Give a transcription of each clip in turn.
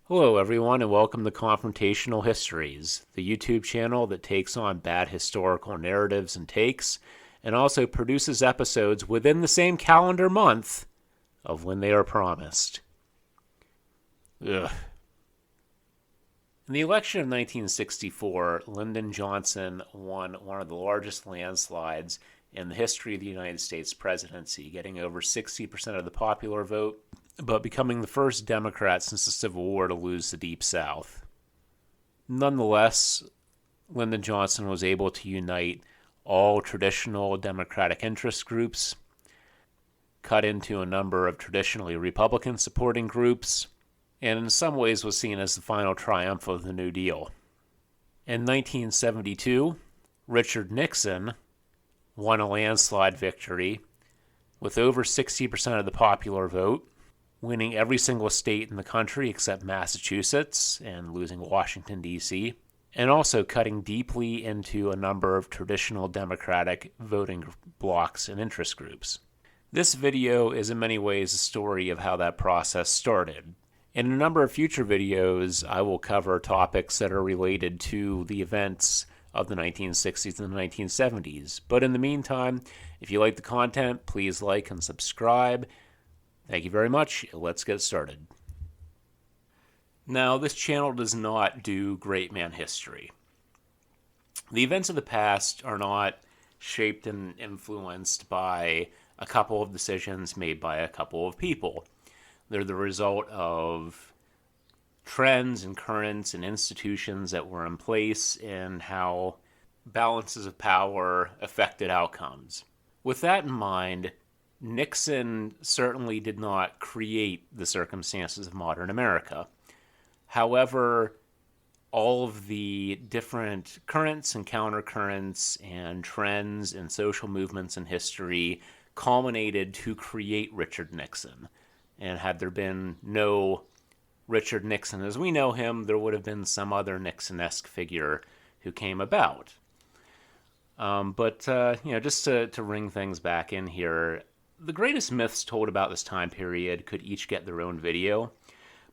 Hello, everyone, and welcome to Confrontational Histories, the YouTube channel that takes on bad historical narratives and takes, and also produces episodes within the same calendar month of when they are promised. Ugh. In the election of 1964, Lyndon Johnson won one of the largest landslides in the history of the United States presidency, getting over 60% of the popular vote, but becoming the first Democrat since the Civil War to lose the Deep South. Nonetheless, Lyndon Johnson was able to unite all traditional Democratic interest groups, cut into a number of traditionally Republican supporting groups, and in some ways was seen as the final triumph of the New Deal. In 1972, Richard Nixon won a landslide victory with over 60% of the popular vote, winning every single state in the country except Massachusetts and losing Washington, D.C., and also cutting deeply into a number of traditional Democratic voting blocs and interest groups. This video is in many ways a story of how that process started. In a number of future videos, I will cover topics that are related to the events of the 1960s and the 1970s. But in the meantime, if you like the content, please like and subscribe. Thank you very much. Let's get started. Now, this channel does not do great man history. The events of the past are not shaped and influenced by a couple of decisions made by a couple of people. They're the result of trends and currents and institutions that were in place and how balances of power affected outcomes. With that in mind, Nixon certainly did not create the circumstances of modern America. However, all of the different currents and countercurrents and trends and social movements in history culminated to create Richard Nixon. And had there been no Richard Nixon as we know him, there would have been some other Nixon-esque figure who came about. Just to ring things back in here, the greatest myths told about this time period could each get their own video,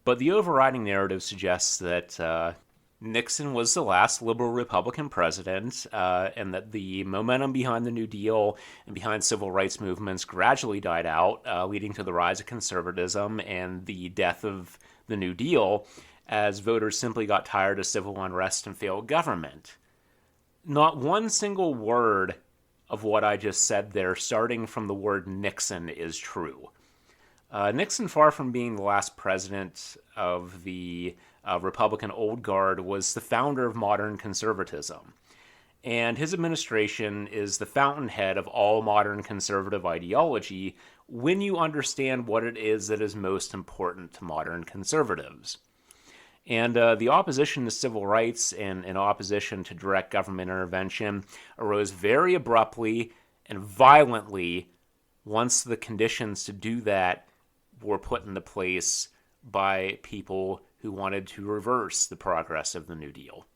but the overriding narrative suggests that Nixon was the last liberal Republican president, and that the momentum behind the New Deal and behind civil rights movements gradually died out, leading to the rise of conservatism and the death of the New Deal as voters simply got tired of civil unrest and failed government. Not one single word of what I just said there, starting from the word Nixon, is true. Nixon, far from being the last president of the Republican old guard, was the founder of modern conservatism. And his administration is the fountainhead of all modern conservative ideology when you understand what it is that is most important to modern conservatives. And the opposition to civil rights and opposition to direct government intervention arose very abruptly and violently once the conditions to do that were put into place by people who wanted to reverse the progress of the New Deal.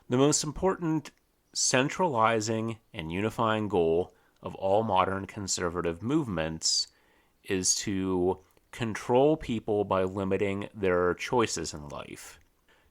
The most important centralizing and unifying goal of all modern conservative movements is to control people by limiting their choices in life.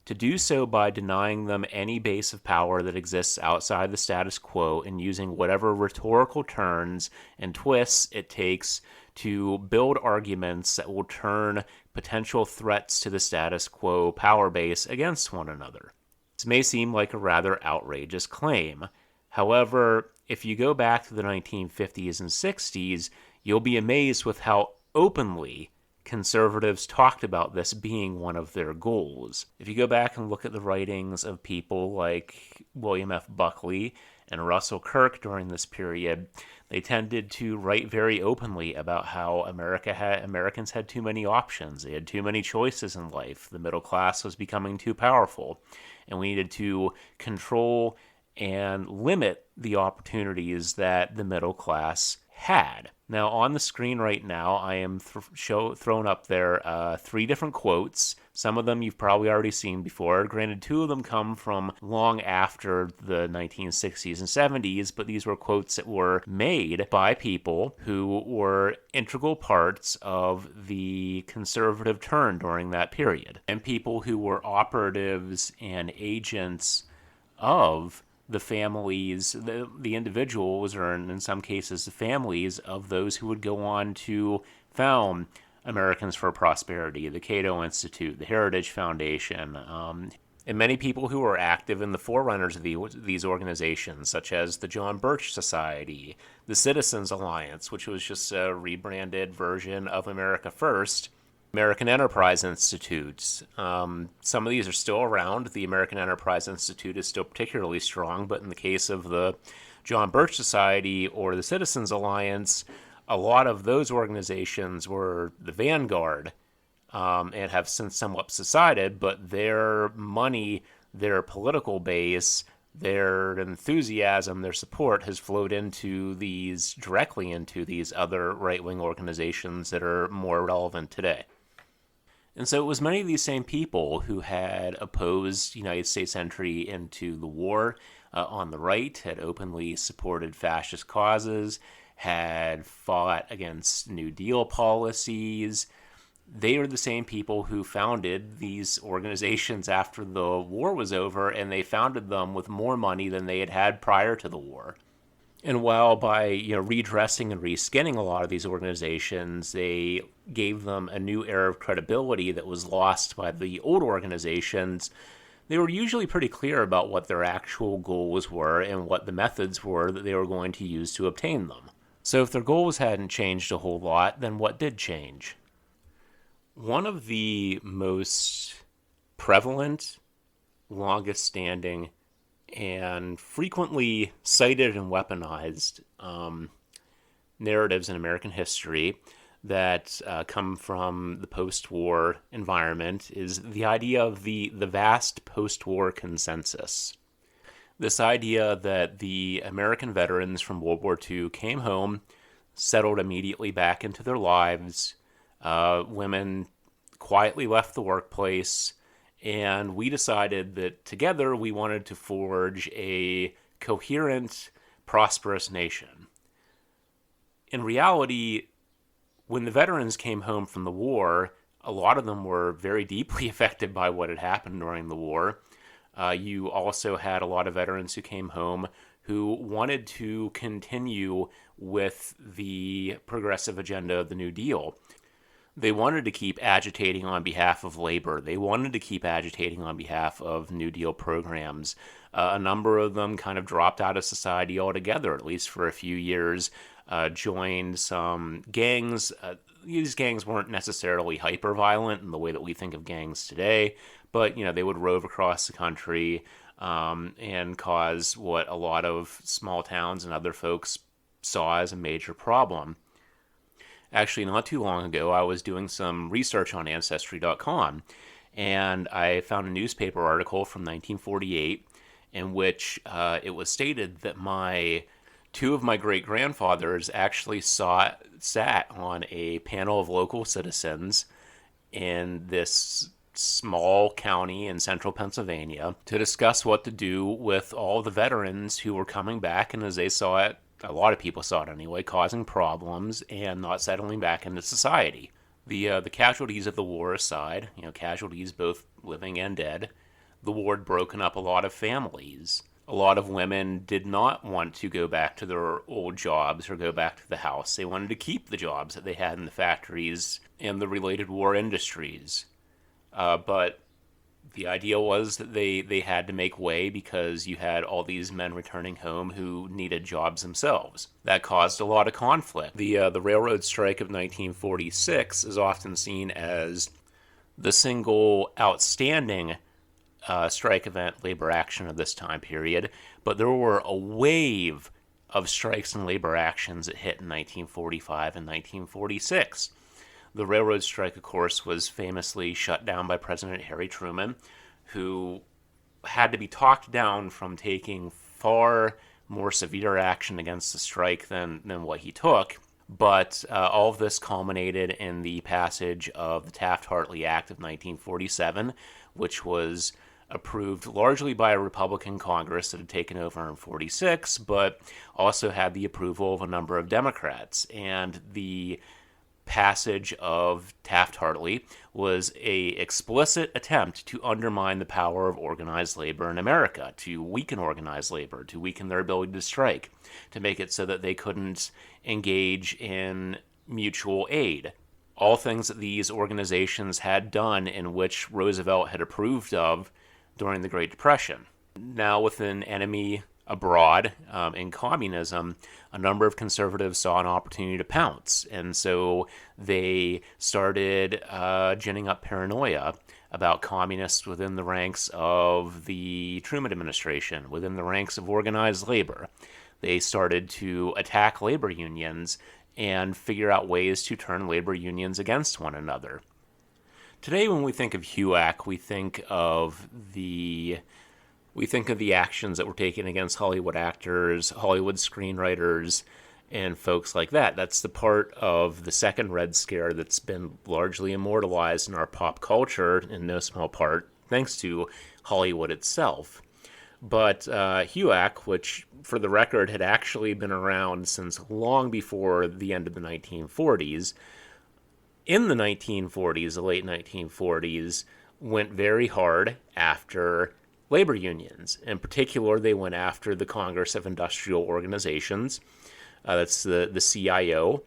To do so by denying them any base of power that exists outside the status quo and using whatever rhetorical turns and twists it takes to build arguments that will turn potential threats to the status quo power base against one another. This may seem like a rather outrageous claim. However, if you go back to the 1950s and 60s, you'll be amazed with how openly conservatives talked about this being one of their goals. If you go back and look at the writings of people like William F. Buckley and Russell Kirk during this period, they tended to write very openly about how Americans had too many options. They had too many choices in life. The middle class was becoming too powerful, and we needed to control and limit the opportunities that the middle class had. Now, on the screen right now, I am thrown up there 3 different quotes. Some of them you've probably already seen before. Granted, 2 of them come from long after the 1960s and 70s, but these were quotes that were made by people who were integral parts of the conservative turn during that period, and people who were operatives and agents of the families, the individuals, or in some cases the families of those who would go on to found Americans for Prosperity, the Cato Institute, the Heritage Foundation, and many people who were active in the forerunners of these organizations, such as the John Birch Society, the Citizens Alliance, which was just a rebranded version of America First, American Enterprise Institute. Some of these are still around. The American Enterprise Institute is still particularly strong, but in the case of the John Birch Society or the Citizens Alliance, a lot of those organizations were the vanguard and have since somewhat subsided, but their money, their political base, their enthusiasm, their support has flowed directly into these other right-wing organizations that are more relevant today. And so it was many of these same people who had opposed United States entry into the war on the right, had openly supported fascist causes, had fought against New Deal policies. They are the same people who founded these organizations after the war was over, and they founded them with more money than they had had prior to the war. And while by redressing and reskinning a lot of these organizations, they gave them a new air of credibility that was lost by the old organizations, they were usually pretty clear about what their actual goals were and what the methods were that they were going to use to obtain them. So if their goals hadn't changed a whole lot, then what did change? One of the most prevalent, longest standing, and frequently cited and weaponized narratives in American history that come from the post-war environment is the idea of the vast post-war consensus. This idea that the American veterans from World War II came home, settled immediately back into their lives, women quietly left the workplace, and we decided that together we wanted to forge a coherent, prosperous nation. In reality, when the veterans came home from the war, a lot of them were very deeply affected by what had happened during the war. You also had a lot of veterans who came home who wanted to continue with the progressive agenda of the New Deal. They wanted to keep agitating on behalf of labor. They wanted to keep agitating on behalf of New Deal programs. A number of them kind of dropped out of society altogether, at least for a few years, joined some gangs. These gangs weren't necessarily hyper-violent in the way that we think of gangs today, but they would rove across the country and cause what a lot of small towns and other folks saw as a major problem. Actually, not too long ago, I was doing some research on Ancestry.com, and I found a newspaper article from 1948 in which it was stated that two of my great-grandfathers actually sat on a panel of local citizens in this small county in central Pennsylvania to discuss what to do with all the veterans who were coming back, and as they saw it, a lot of people saw it anyway, causing problems and not settling back into society. The casualties of the war aside, casualties both living and dead, the war had broken up a lot of families. A lot of women did not want to go back to their old jobs or go back to the house. They wanted to keep the jobs that they had in the factories and the related war industries. But the idea was that they had to make way because you had all these men returning home who needed jobs themselves. That caused a lot of conflict. The railroad strike of 1946 is often seen as the single outstanding strike event, labor action of this time period, but there were a wave of strikes and labor actions that hit in 1945 and 1946. The railroad strike, of course, was famously shut down by President Harry Truman, who had to be talked down from taking far more severe action against the strike than what he took. But all of this culminated in the passage of the Taft-Hartley Act of 1947, which was approved largely by a Republican Congress that had taken over in 46, but also had the approval of a number of Democrats. And the passage of Taft-Hartley was a explicit attempt to undermine the power of organized labor in America, to weaken organized labor, to weaken their ability to strike, to make it so that they couldn't engage in mutual aid. All things that these organizations had done and which Roosevelt had approved of during the Great Depression. Now, with an enemy abroad in communism, a number of conservatives saw an opportunity to pounce. And so they started ginning up paranoia about communists within the ranks of the Truman administration, within the ranks of organized labor. They started to attack labor unions and figure out ways to turn labor unions against one another. Today, when we think of HUAC, we think of the actions that were taken against Hollywood actors, Hollywood screenwriters, and folks like that. That's the part of the second Red Scare that's been largely immortalized in our pop culture, in no small part thanks to Hollywood itself. But HUAC, which for the record had actually been around since long before the end of the 1940s, in the 1940s, the late 1940s, went very hard after labor unions. In particular, they went after the Congress of Industrial Organizations. That's the CIO.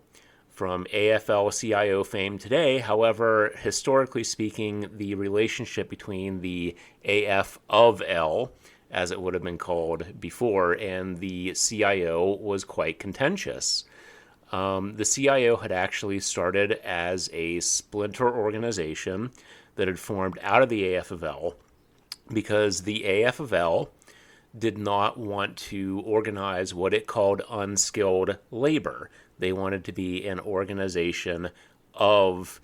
From AFL-CIO fame today, however, historically speaking, the relationship between the AF of L, as it would have been called before, and the CIO was quite contentious. The CIO had actually started as a splinter organization that had formed out of the AF of L because the AF of L did not want to organize what it called unskilled labor. They wanted to be an organization of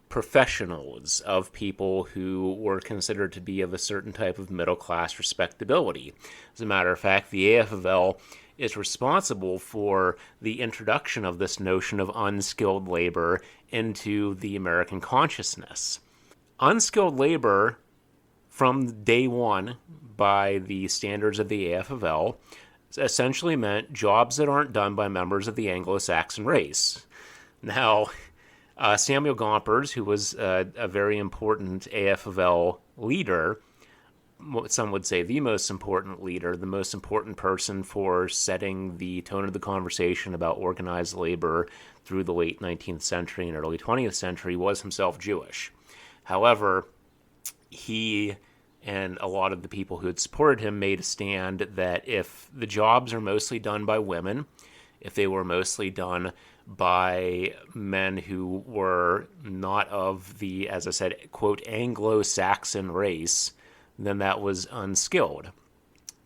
professionals, of people who were considered to be of a certain type of middle-class respectability. As a matter of fact, the AF of L is responsible for the introduction of this notion of unskilled labor into the American consciousness. Unskilled labor, from day one, by the standards of the AF of L, essentially meant jobs that aren't done by members of the Anglo-Saxon race. Now, Samuel Gompers, who was a very important AF of L leader, some would say the most important leader, the most important person for setting the tone of the conversation about organized labor through the late 19th century and early 20th century, was himself Jewish. However, he and a lot of the people who had supported him made a stand that if the jobs are mostly done by women, if they were mostly done by men who were not of the, as I said, quote, Anglo-Saxon race, then that was unskilled.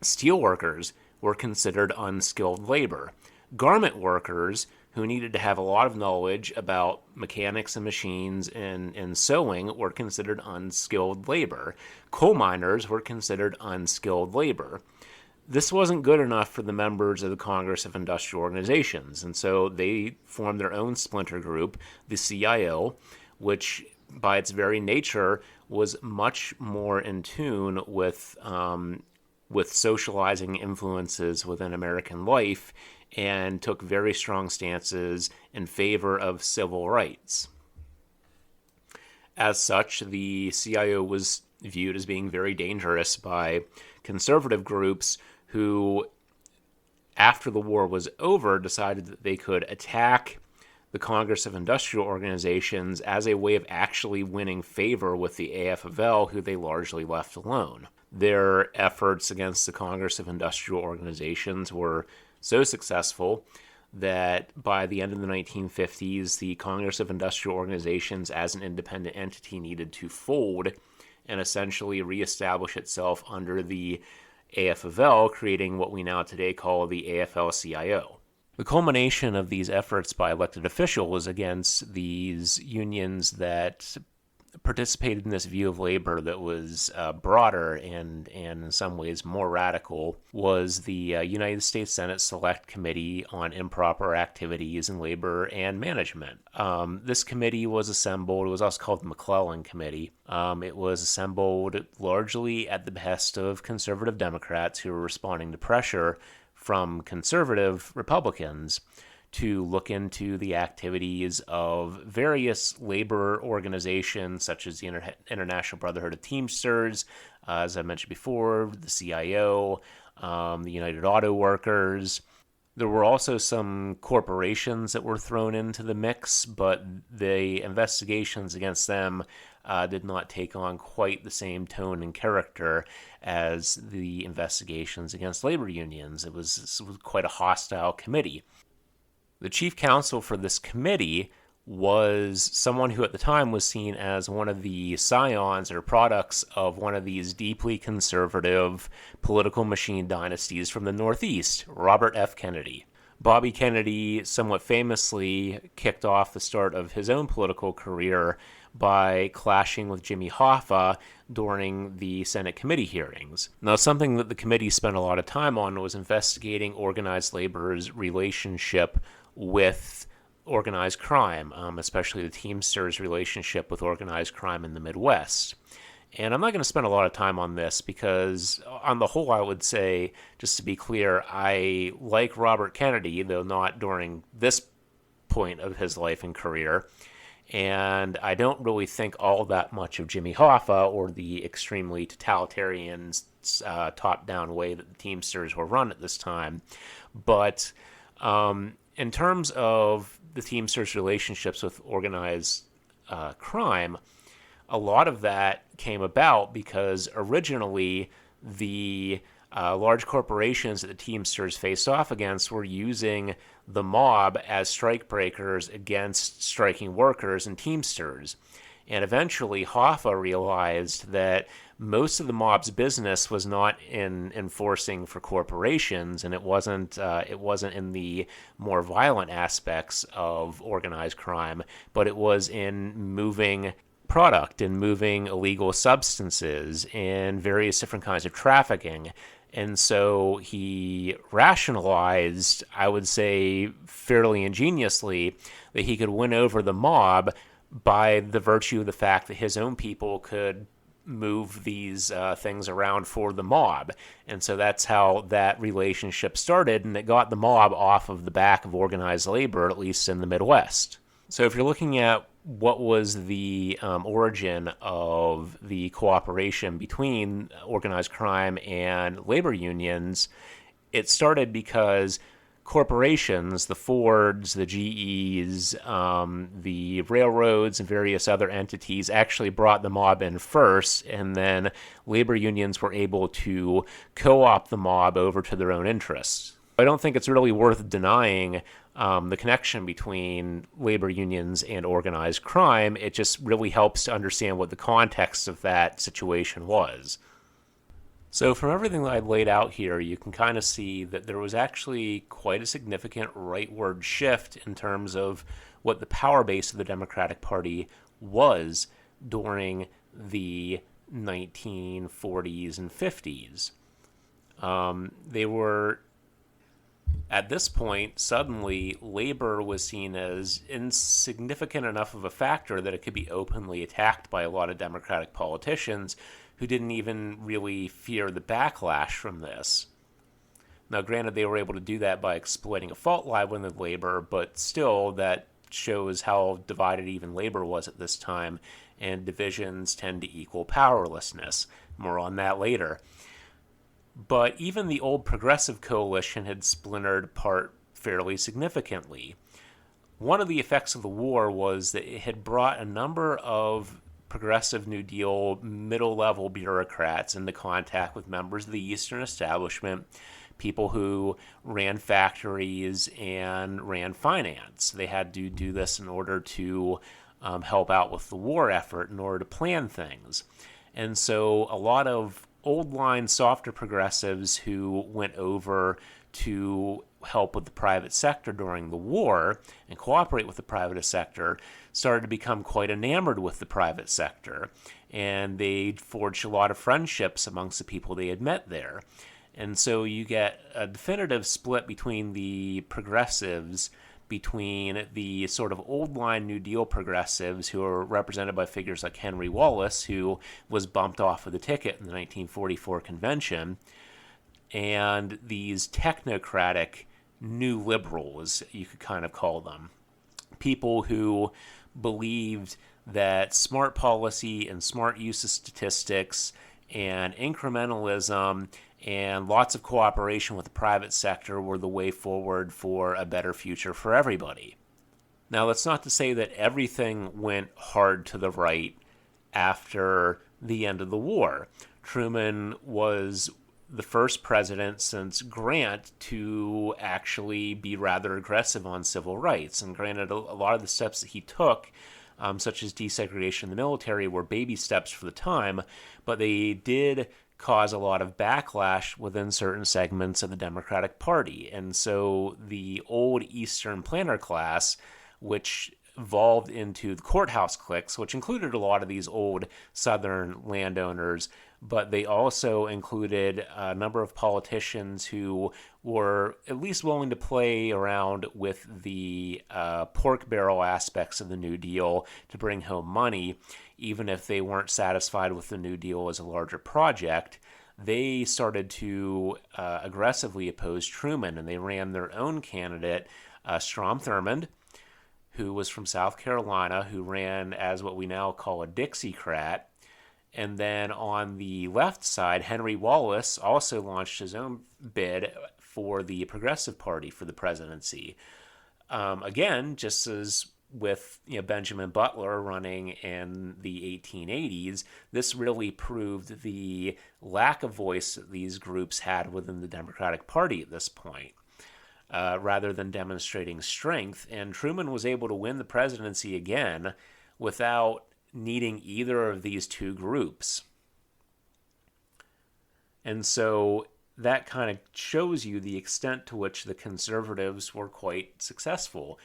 Steelworkers were considered unskilled labor. Garment workers, who needed to have a lot of knowledge about mechanics and machines and sewing, were considered unskilled labor. Coal miners were considered unskilled labor. This wasn't good enough for the members of the Congress of Industrial Organizations, and so they formed their own splinter group, the CIO, which by its very nature was much more in tune with socializing influences within American life and took very strong stances in favor of civil rights. As such, the CIO was viewed as being very dangerous by conservative groups who, after the war was over, decided that they could attack the Congress of Industrial Organizations as a way of actually winning favor with the AF of L, who they largely left alone. Their efforts against the Congress of Industrial Organizations were so successful that by the end of the 1950s, the Congress of Industrial Organizations as an independent entity needed to fold and essentially reestablish itself under the AF of L, creating what we now today call the AFL-CIO. The culmination of these efforts by elected officials against these unions that participated in this view of labor that was broader and in some ways more radical was the United States Senate Select Committee on Improper Activities in Labor and Management. This committee was assembled, it was also called the McClellan Committee. It was assembled largely at the behest of conservative Democrats who were responding to pressure from conservative Republicans to look into the activities of various labor organizations such as the International Brotherhood of Teamsters, as I mentioned before, the CIO, the United Auto Workers. There were also some corporations that were thrown into the mix, but the investigations against them did not take on quite the same tone and character as the investigations against labor unions. It was quite a hostile committee. The chief counsel for this committee was someone who at the time was seen as one of the scions or products of one of these deeply conservative political machine dynasties from the Northeast, Robert F. Kennedy. Bobby Kennedy somewhat famously kicked off the start of his own political career by clashing with Jimmy Hoffa during the Senate committee hearings. Now, something that the committee spent a lot of time on was investigating organized labor's relationship with organized crime, especially the Teamsters' relationship with organized crime in the Midwest. And I'm not going to spend a lot of time on this because, on the whole, I would say, just to be clear, I like Robert Kennedy, though not during this point of his life and career. And I don't really think all that much of Jimmy Hoffa or the extremely totalitarian, top-down way that the Teamsters were run at this time. But in terms of the Teamsters' relationships with organized crime, a lot of that came about because originally the large corporations that the Teamsters faced off against were using the mob as strikebreakers against striking workers and Teamsters. And eventually Hoffa realized that most of the mob's business was not in enforcing for corporations, and it wasn't in the more violent aspects of organized crime, but it was in moving product and moving illegal substances and various different kinds of trafficking. And so he rationalized, I would say fairly ingeniously, that he could win over the mob by the virtue of the fact that his own people could move these things around for the mob. And so that's how that relationship started, and it got the mob off of the back of organized labor, at least in the Midwest. So if you're looking at what was the origin of the cooperation between organized crime and labor unions, it started because corporations, the Fords, the GEs, the railroads, and various other entities actually brought the mob in first, and then labor unions were able to co-opt the mob over to their own interests. I don't think it's really worth denying the connection between labor unions and organized crime. It just really helps to understand what the context of that situation was. So from everything that I've laid out here, you can kind of see that there was actually quite a significant rightward shift in terms of what the power base of the Democratic Party was during the 1940s and 50s. They were, at this point, suddenly labor was seen as insignificant enough of a factor that it could be openly attacked by a lot of Democratic politicians who didn't even really fear the backlash from this. Now, granted, they were able to do that by exploiting a fault line with labor, but still, that shows how divided even labor was at this time, and divisions tend to equal powerlessness. More on that later. But even the old Progressive Coalition had splintered apart fairly significantly. One of the effects of the war was that it had brought a number of progressive New Deal middle-level bureaucrats into contact with members of the Eastern establishment, people who ran factories and ran finance. They had to do this in order to help out with the war effort, in order to plan things. And so a lot of old-line, softer progressives who went over to help with the private sector during the war and cooperate with the private sector started to become quite enamored with the private sector. And they forged a lot of friendships amongst the people they had met there. And so you get a definitive split between the progressives, between the sort of old line New Deal progressives, who are represented by figures like Henry Wallace, who was bumped off of the ticket in the 1944 convention, and these technocratic new liberals, you could kind of call them. People who believed that smart policy and smart use of statistics and incrementalism and lots of cooperation with the private sector were the way forward for a better future for everybody. Now, that's not to say that everything went hard to the right after the end of the war. Truman was the first president since Grant to actually be rather aggressive on civil rights. And granted, a lot of the steps that he took, such as desegregation in the military, were baby steps for the time, but they did cause a lot of backlash within certain segments of the Democratic Party. And so the old Eastern planter class, which evolved into the courthouse cliques, which included a lot of these old Southern landowners, but they also included a number of politicians who were at least willing to play around with the pork barrel aspects of the New Deal to bring home money, even if they weren't satisfied with the New Deal as a larger project. They started to aggressively oppose Truman, and they ran their own candidate, Strom Thurmond, who was from South Carolina, who ran as what we now call a Dixiecrat. And then on the left side, Henry Wallace also launched his own bid for the Progressive Party for the presidency. Again, just as with Benjamin Butler running in the 1880s, this really proved the lack of voice that these groups had within the Democratic Party at this point, rather than demonstrating strength. And Truman was able to win the presidency again without needing either of these two groups. And so that kind of shows you the extent to which the conservatives were quite successful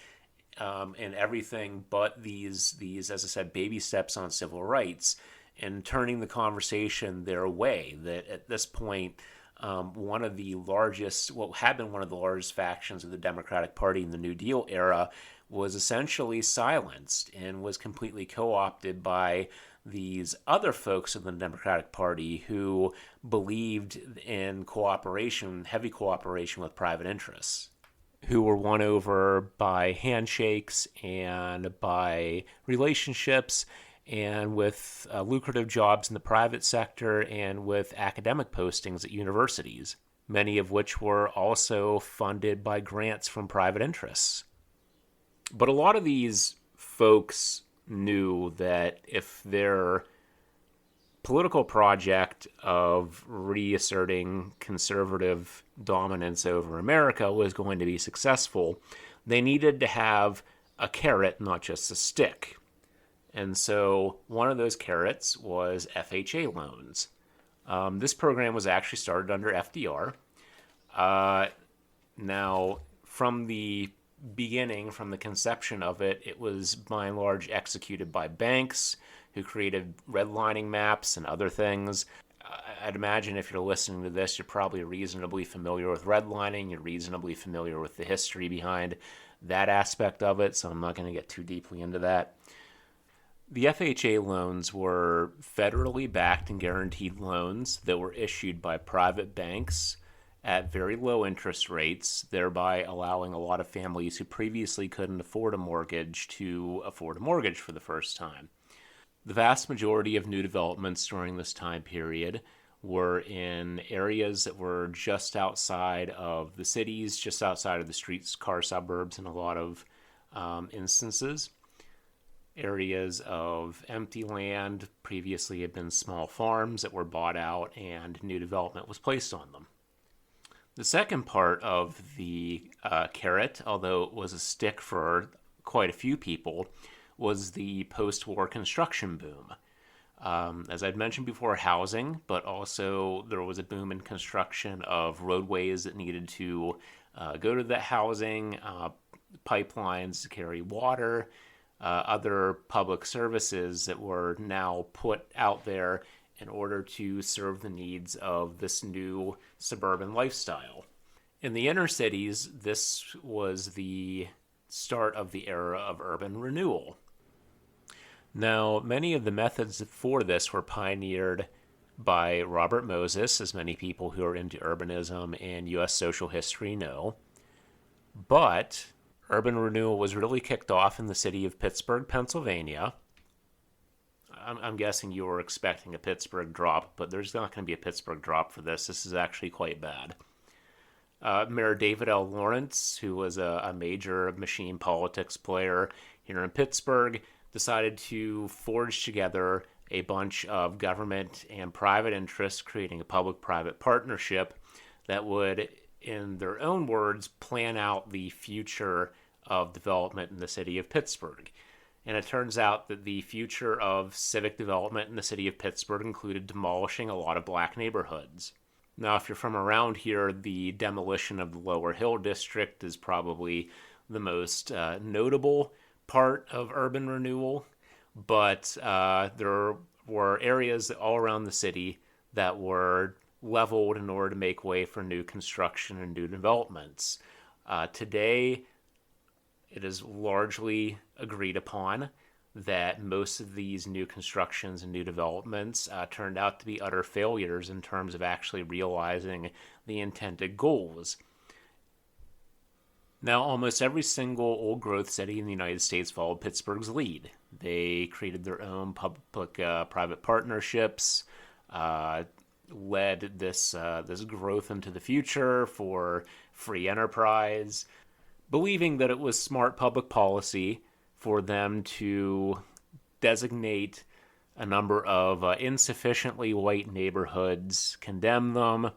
in everything but these, as I said, baby steps on civil rights, and turning the conversation their way. That at this point, one of the largest, what had been one of the largest factions of the Democratic Party in the New Deal era, was essentially silenced and was completely co-opted by these other folks in the Democratic Party who believed in cooperation, heavy cooperation with private interests, who were won over by handshakes and by relationships and with lucrative jobs in the private sector and with academic postings at universities, many of which were also funded by grants from private interests. But a lot of these folks knew that if their political project of reasserting conservative dominance over America was going to be successful, they needed to have a carrot, not just a stick. And so one of those carrots was FHA loans. This program was actually started under FDR. Now, from the beginning, from the conception of it, it was by and large executed by banks who created redlining maps and other things. I'd imagine if you're listening to this, you're probably reasonably familiar with redlining. You're reasonably familiar with the history behind that aspect of it, so I'm not going to get too deeply into that. The FHA loans were federally backed and guaranteed loans that were issued by private banks at very low interest rates, thereby allowing a lot of families who previously couldn't afford a mortgage to afford a mortgage for the first time. The vast majority of new developments during this time period were in areas that were just outside of the cities, just outside of the streetcar suburbs in a lot of instances. Areas of empty land previously had been small farms that were bought out and new development was placed on them. The second part of the carrot, although it was a stick for quite a few people, was the post-war construction boom. As I'd mentioned before, housing, but also there was a boom in construction of roadways that needed to go to the housing, pipelines to carry water, other public services that were now put out there in order to serve the needs of this new suburban lifestyle. In the inner cities, this was the start of the era of urban renewal. Now, many of the methods for this were pioneered by Robert Moses, as many people who are into urbanism and U.S. social history know. But urban renewal was really kicked off in the city of Pittsburgh, Pennsylvania. I'm guessing you were expecting a Pittsburgh drop, but there's not going to be a Pittsburgh drop for this. This is actually quite bad. Mayor David L. Lawrence, who was a major machine politics player here in Pittsburgh, decided to forge together a bunch of government and private interests, creating a public-private partnership that would, in their own words, plan out the future of development in the city of Pittsburgh. And it turns out that the future of civic development in the city of Pittsburgh included demolishing a lot of black neighborhoods. Now, if you're from around here, the demolition of the Lower Hill District is probably the most notable part of urban renewal, but there were areas all around the city that were leveled in order to make way for new construction and new developments. Today, it is largely agreed upon that most of these new constructions and new developments turned out to be utter failures in terms of actually realizing the intended goals. Now, almost every single old growth city in the United States followed Pittsburgh's lead. They created their own public-private partnerships, led this growth into the future for free enterprise, believing that it was smart public policy for them to designate a number of insufficiently white neighborhoods, condemn them,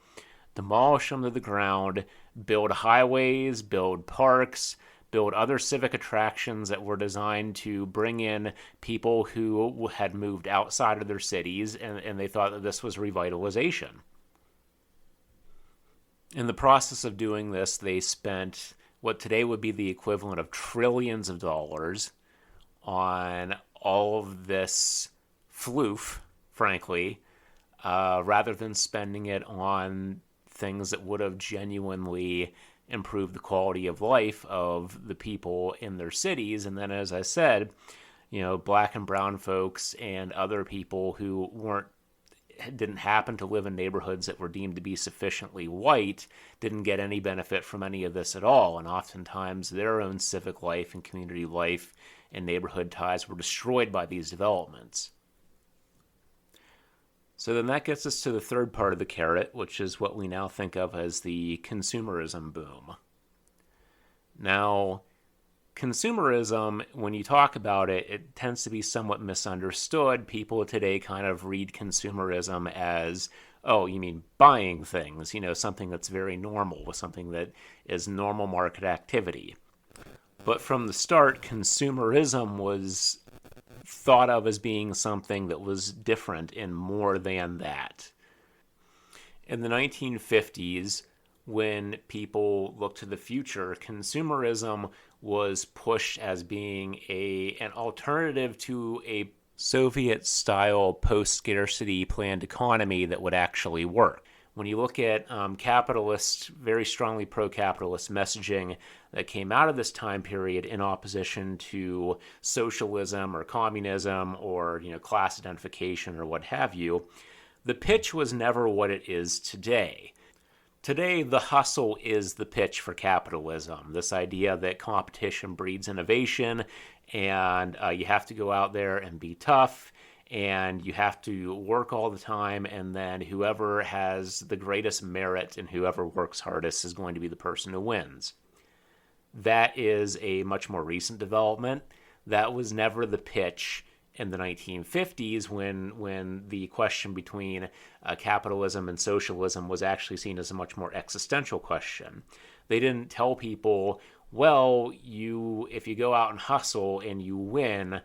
demolish them to the ground, build highways, build parks, build other civic attractions that were designed to bring in people who had moved outside of their cities, and they thought that this was revitalization. In the process of doing this, they spent what today would be the equivalent of trillions of dollars on all of this floof, frankly, rather than spending it on things that would have genuinely improved the quality of life of the people in their cities. And then, as I said, black and brown folks and other people who didn't happen to live in neighborhoods that were deemed to be sufficiently white didn't get any benefit from any of this at all. And oftentimes their own civic life and community life and neighborhood ties were destroyed by these developments. So then that gets us to the third part of the carrot, which is what we now think of as the consumerism boom. Now, consumerism, when you talk about it, it tends to be somewhat misunderstood. People today kind of read consumerism as, oh, you mean buying things, something that's very normal, something that is normal market activity. But from the start, consumerism was thought of as being something that was different and more than that. In the 1950s, when people looked to the future, consumerism was pushed as being an alternative to a Soviet-style post-scarcity planned economy that would actually work. When you look at capitalist, very strongly pro-capitalist messaging that came out of this time period in opposition to socialism or communism or class identification or what have you, the pitch was never what it is today. Today, the hustle is the pitch for capitalism. This idea that competition breeds innovation, and you have to go out there and be tough, and you have to work all the time, and then whoever has the greatest merit and whoever works hardest is going to be the person who wins. That is a much more recent development. That was never the pitch in the 1950s when the question between capitalism and socialism was actually seen as a much more existential question. They didn't tell people, well, if you go out and hustle and you win,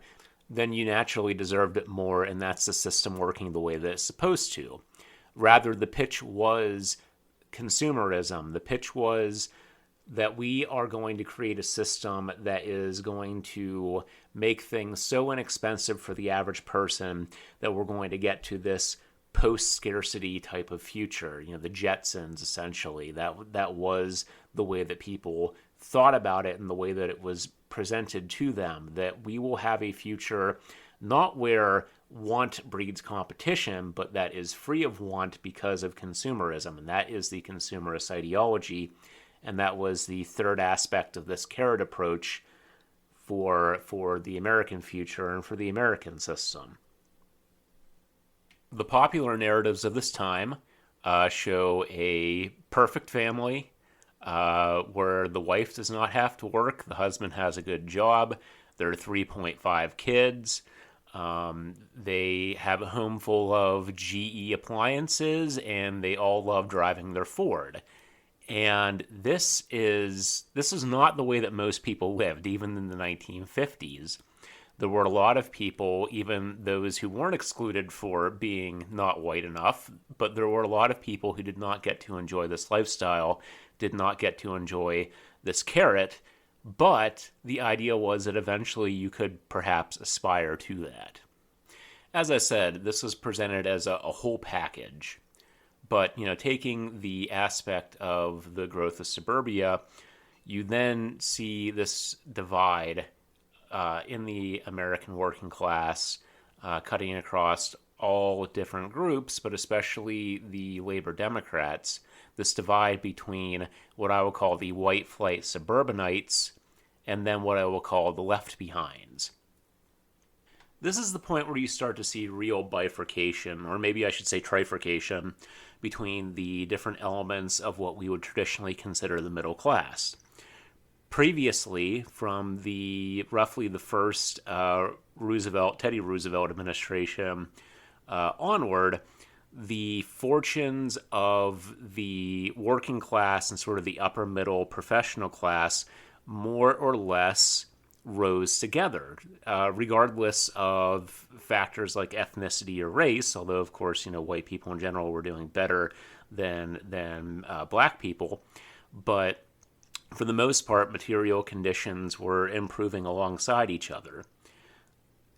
then you naturally deserved it more, and that's the system working the way that it's supposed to. Rather, the pitch was consumerism. The pitch was that we are going to create a system that is going to make things so inexpensive for the average person that we're going to get to this post-scarcity type of future. The Jetsons, essentially. That was the way that people thought about it and the way that it was presented to them, that we will have a future not where want breeds competition, but that is free of want because of consumerism. And that is the consumerist ideology. And that was the third aspect of this carrot approach for the American future and for the American system. The popular narratives of this time show a perfect family where the wife does not have to work, the husband has a good job, there are 3.5 kids, they have a home full of GE appliances, and they all love driving their Ford. And this is not the way that most people lived, even in the 1950s. There were a lot of people, even those who weren't excluded for being not white enough, but there were a lot of people who did not get to enjoy this lifestyle, did not get to enjoy this carrot, but the idea was that eventually you could perhaps aspire to that. As I said, this was presented as a whole package. But, taking the aspect of the growth of suburbia, you then see this divide in the American working class, cutting across all different groups, but especially the labor Democrats, this divide between what I will call the white flight suburbanites and then what I will call the left behinds. This is the point where you start to see real bifurcation, or maybe I should say trifurcation, between the different elements of what we would traditionally consider the middle class. Previously, from roughly the first Teddy Roosevelt administration onward, the fortunes of the working class and sort of the upper middle professional class more or less rose together, regardless of factors like ethnicity or race, although, of course, white people in general were doing better than black people. But for the most part, material conditions were improving alongside each other.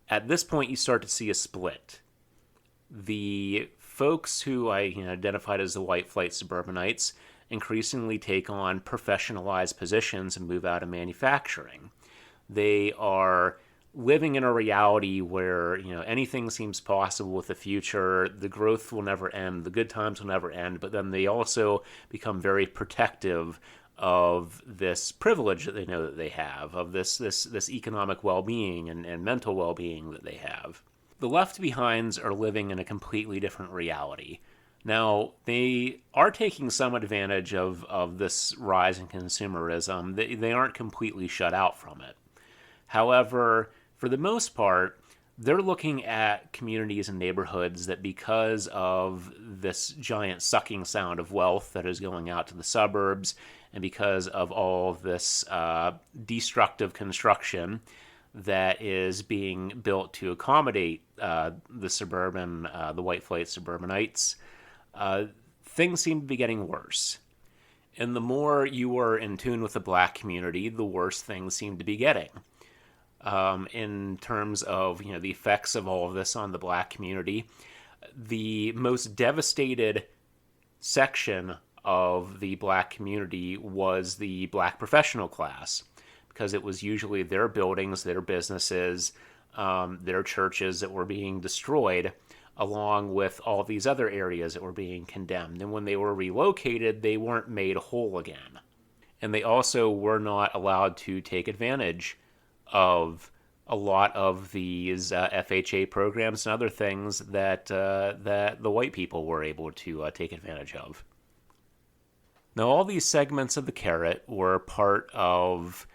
At this point, you start to see a split. The folks who I identified as the white flight suburbanites increasingly take on professionalized positions and move out of manufacturing. They are living in a reality where, anything seems possible with the future. The growth will never end. The good times will never end. But then they also become very protective of this privilege that they know that they have, of this economic well-being and mental well-being that they have. The left behinds are living in a completely different reality. Now, they are taking some advantage of this rise in consumerism. They aren't completely shut out from it. However, for the most part, they're looking at communities and neighborhoods that, because of this giant sucking sound of wealth that is going out to the suburbs, and because of all of this destructive construction that is being built to accommodate the white flight suburbanites, things seem to be getting worse. And the more you are in tune with the black community, the worse things seem to be getting. In terms of the effects of all of this on the black community, the most devastated section of the black community was the black professional class, because it was usually their buildings, their businesses, their churches that were being destroyed, along with all these other areas that were being condemned. And when they were relocated, they weren't made whole again. And they also were not allowed to take advantage of a lot of these FHA programs and other things that the white people were able to take advantage of. Now, all these segments of the carrot were part of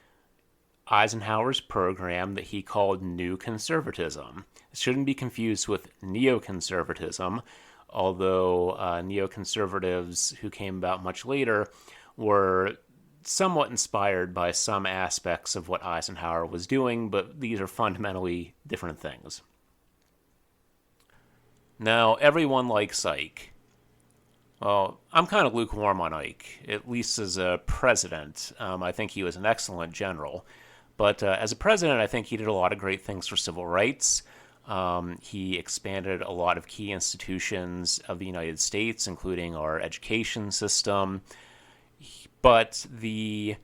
Eisenhower's program that he called New Conservatism. It shouldn't be confused with neoconservatism, although neoconservatives who came about much later were somewhat inspired by some aspects of what Eisenhower was doing, but these are fundamentally different things. Now, everyone likes Ike. Well, I'm kind of lukewarm on Ike, at least as a president. I think he was an excellent general. But as a president, I think he did a lot of great things for civil rights. He expanded a lot of key institutions of the United States, including our education system. But the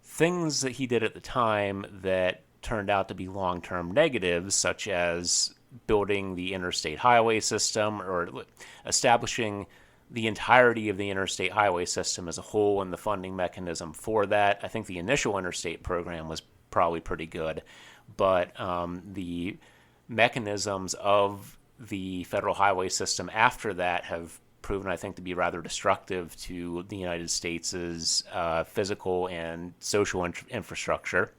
things that he did at the time that turned out to be long term negatives, such as building the interstate highway system or establishing the entirety of the interstate highway system as a whole and the funding mechanism for that. I think the initial interstate program was probably pretty good, but the mechanisms of the federal highway system after that have proven, I think, to be rather destructive to the United States' physical and social infrastructure.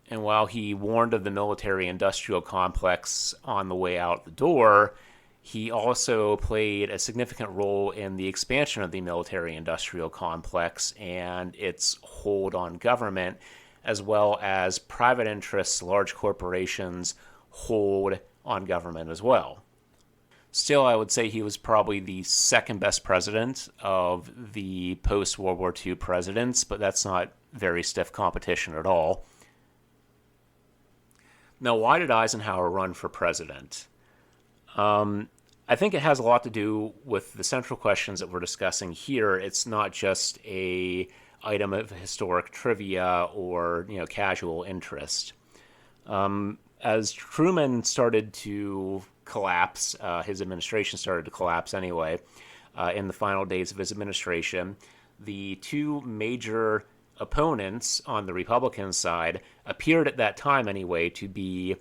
And while he warned of the military industrial complex on the way out the door, he also played a significant role in the expansion of the military industrial complex and its hold on government, as well as private interests, large corporations hold on government as well. Still, I would say he was probably the second best president of the post World War II presidents, but that's not very stiff competition at all. Now, why did Eisenhower run for president? I think it has a lot to do with the central questions that we're discussing here. It's not just a item of historic trivia or casual interest. As Truman started to collapse, his administration started to collapse anyway, in the final days of his administration, the two major opponents on the Republican side appeared at that time anyway to be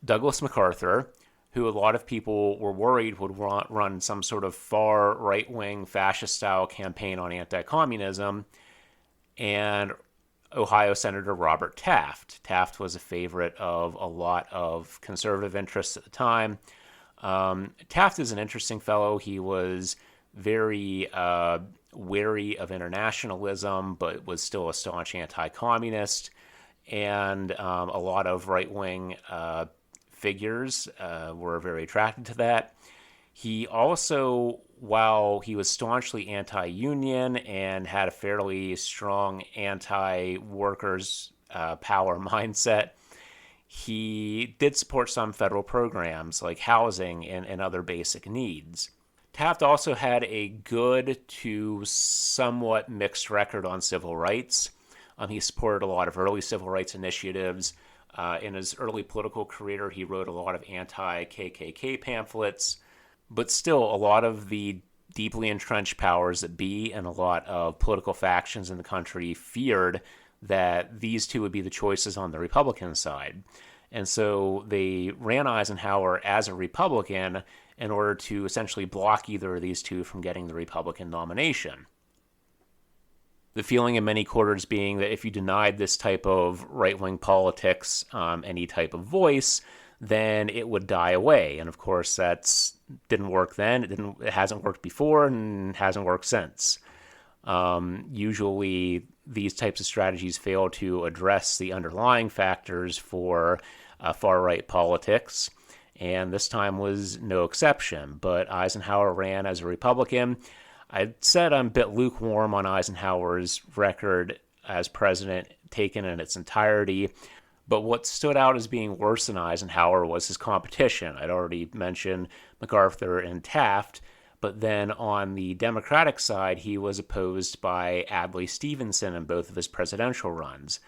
Douglas MacArthur, who a lot of people were worried would run some sort of far right-wing fascist-style campaign on anti-communism, and Ohio Senator Robert Taft. Taft was a favorite of a lot of conservative interests at the time. Taft is an interesting fellow. He was very wary of internationalism, but was still a staunch anti-communist, and a lot of right-wing figures were very attracted to that. He also, while he was staunchly anti-union and had a fairly strong anti-workers power mindset, he did support some federal programs like housing and other basic needs. Taft also had a good to somewhat mixed record on civil rights. He supported a lot of early civil rights initiatives. In his early political career, he wrote a lot of anti-KKK pamphlets, but still a lot of the deeply entrenched powers that be and a lot of political factions in the country feared that these two would be the choices on the Republican side. And so they ran Eisenhower as a Republican in order to essentially block either of these two from getting the Republican nomination. The feeling in many quarters being that if you denied this type of right-wing politics any type of voice, then it would die away. And of course, that didn't work then. It hasn't worked before and hasn't worked since. Usually, these types of strategies fail to address the underlying factors for far-right politics, and this time was no exception. But Eisenhower ran as a Republican. I said I'm a bit lukewarm on Eisenhower's record as president taken in its entirety, but what stood out as being worse than Eisenhower was his competition. I'd already mentioned MacArthur and Taft, but then on the Democratic side, he was opposed by Adlai Stevenson in both of his presidential runs.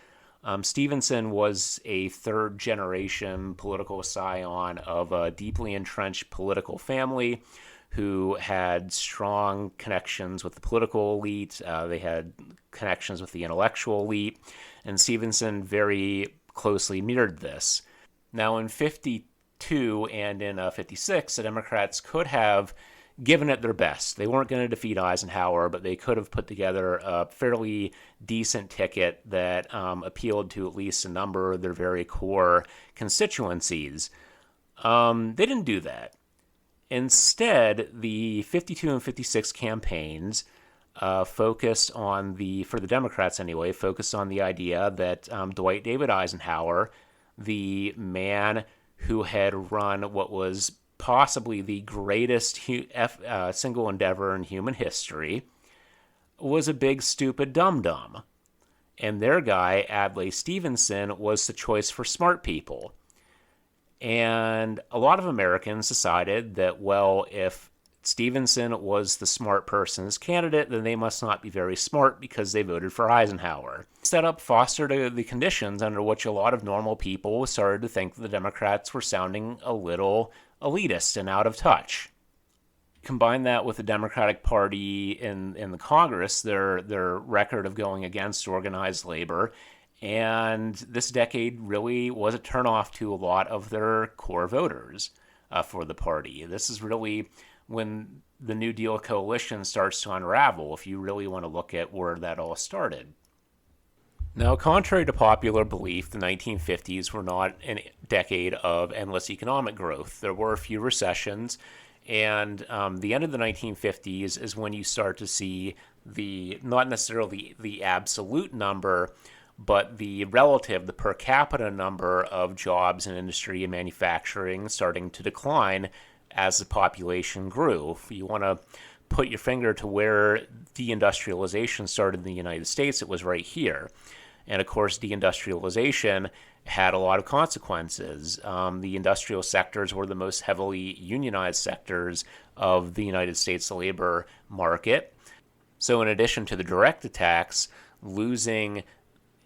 Stevenson was a third-generation political scion of a deeply entrenched political family who had strong connections with the political elite. They had connections with the intellectual elite, and Stevenson very closely mirrored this. Now, in 52 and in 56, the Democrats could have given it their best. They weren't going to defeat Eisenhower, but they could have put together a fairly decent ticket that appealed to at least a number of their very core constituencies. They didn't do that. Instead, the 52 and 56 campaigns focused on for the Democrats anyway, focused on the idea that Dwight David Eisenhower, the man who had run what was possibly the greatest single endeavor in human history, was a big, stupid dum-dum. And their guy, Adlai Stevenson, was the choice for smart people. And a lot of Americans decided that, well, if Stevenson was the smart person's candidate, then they must not be very smart because they voted for Eisenhower. Setup fostered the conditions under which a lot of normal people started to think that the Democrats were sounding a little elitist and out of touch. Combine that with the Democratic Party in the Congress, their record of going against organized labor, and this decade really was a turnoff to a lot of their core voters for the party. This is really when the New Deal coalition starts to unravel, if you really want to look at where that all started. Now, contrary to popular belief, the 1950s were not a decade of endless economic growth. There were a few recessions, and the end of the 1950s is when you start to see not necessarily the absolute number, but the relative, the per capita number of jobs in industry and manufacturing starting to decline as the population grew. If you want to put your finger to where deindustrialization started in the United States, it was right here. And of course, deindustrialization had a lot of consequences. The industrial sectors were the most heavily unionized sectors of the United States labor market. So in addition to the direct attacks, losing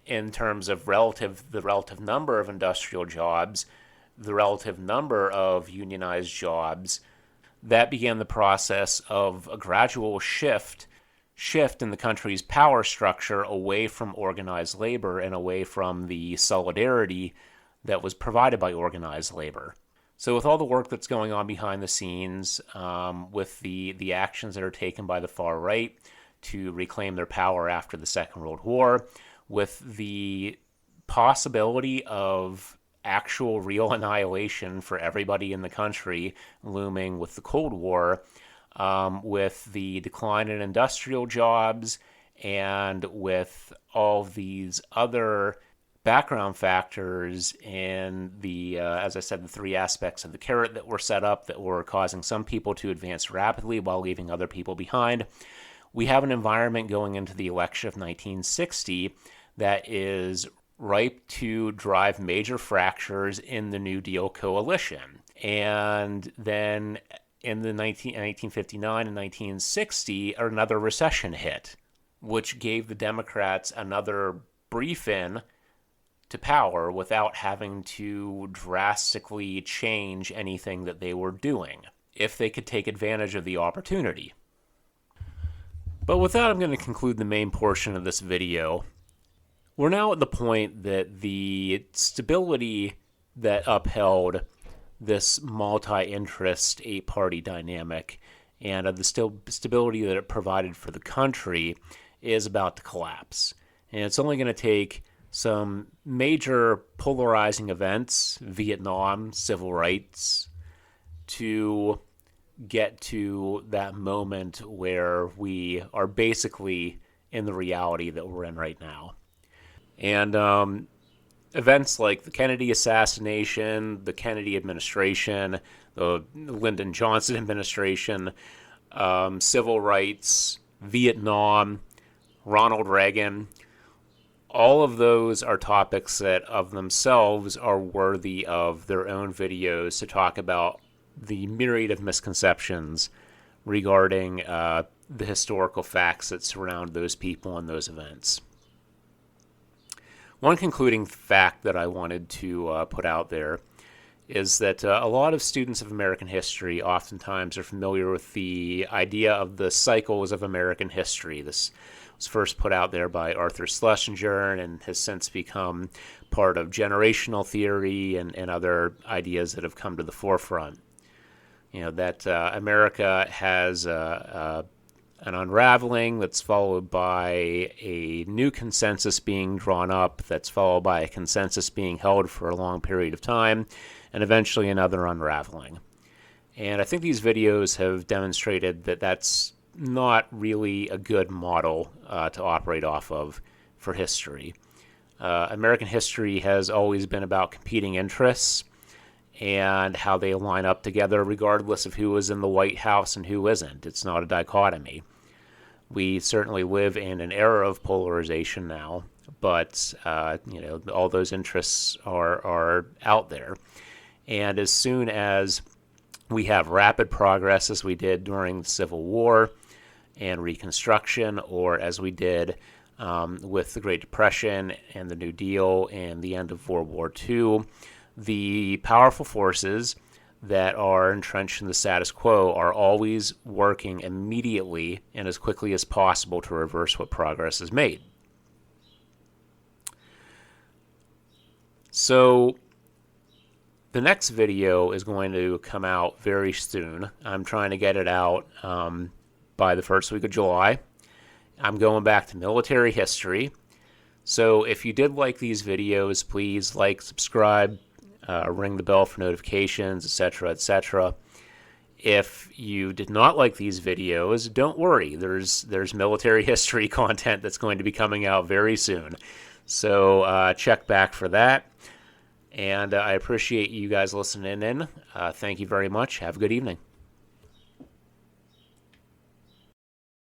in terms of the relative number of industrial jobs, the relative number of unionized jobs, that began the process of a gradual shift in the country's power structure away from organized labor and away from the solidarity that was provided by organized labor. So with all the work that's going on behind the scenes, with the actions that are taken by the far right to reclaim their power after the Second World War, with the possibility of actual real annihilation for everybody in the country looming with the Cold War, with the decline in industrial jobs, and with all these other background factors in the, as I said, the three aspects of the carrot that were set up that were causing some people to advance rapidly while leaving other people behind. We have an environment going into the election of 1960 that is ripe to drive major fractures in the New Deal coalition. And then in the 1959 and 1960, another recession hit, which gave the Democrats another brief-in to power without having to drastically change anything that they were doing, if they could take advantage of the opportunity. But with that, I'm going to conclude the main portion of this video. We're now at the point that the stability that upheld this multi-interest eight-party dynamic and of the stability that it provided for the country is about to collapse. And it's only going to take some major polarizing events, Vietnam, civil rights, to get to that moment where we are basically in the reality that we're in right now. And events like the Kennedy assassination, the Kennedy administration, the Lyndon Johnson administration, civil rights, Vietnam, Ronald Reagan, all of those are topics that of themselves are worthy of their own videos to talk about the myriad of misconceptions regarding the historical facts that surround those people and those events. One concluding fact that I wanted to put out there is that a lot of students of American history oftentimes are familiar with the idea of the cycles of American history. This was first put out there by Arthur Schlesinger and has since become part of generational theory and other ideas that have come to the forefront. You know, that America has an unraveling that's followed by a new consensus being drawn up, that's followed by a consensus being held for a long period of time, and eventually another unraveling. And I think these videos have demonstrated that that's not really a good model to operate off of for history. American history has always been about competing interests, and how they line up together regardless of who is in the White House and who isn't. It's not a dichotomy. We certainly live in an era of polarization now, but all those interests are out there. And as soon as we have rapid progress, as we did during the Civil War and Reconstruction, or as we did with the Great Depression and the New Deal and the end of World War II, the powerful forces that are entrenched in the status quo are always working immediately and as quickly as possible to reverse what progress is made. So the next video is going to come out very soon. I'm trying to get it out by the first week of July. I'm going back to military history. So if you did like these videos, please like, subscribe, ring the bell for notifications, etc., etc. If you did not like these videos, don't worry. There's military history content that's going to be coming out very soon. So check back for that. And I appreciate you guys listening in. Thank you very much. Have a good evening.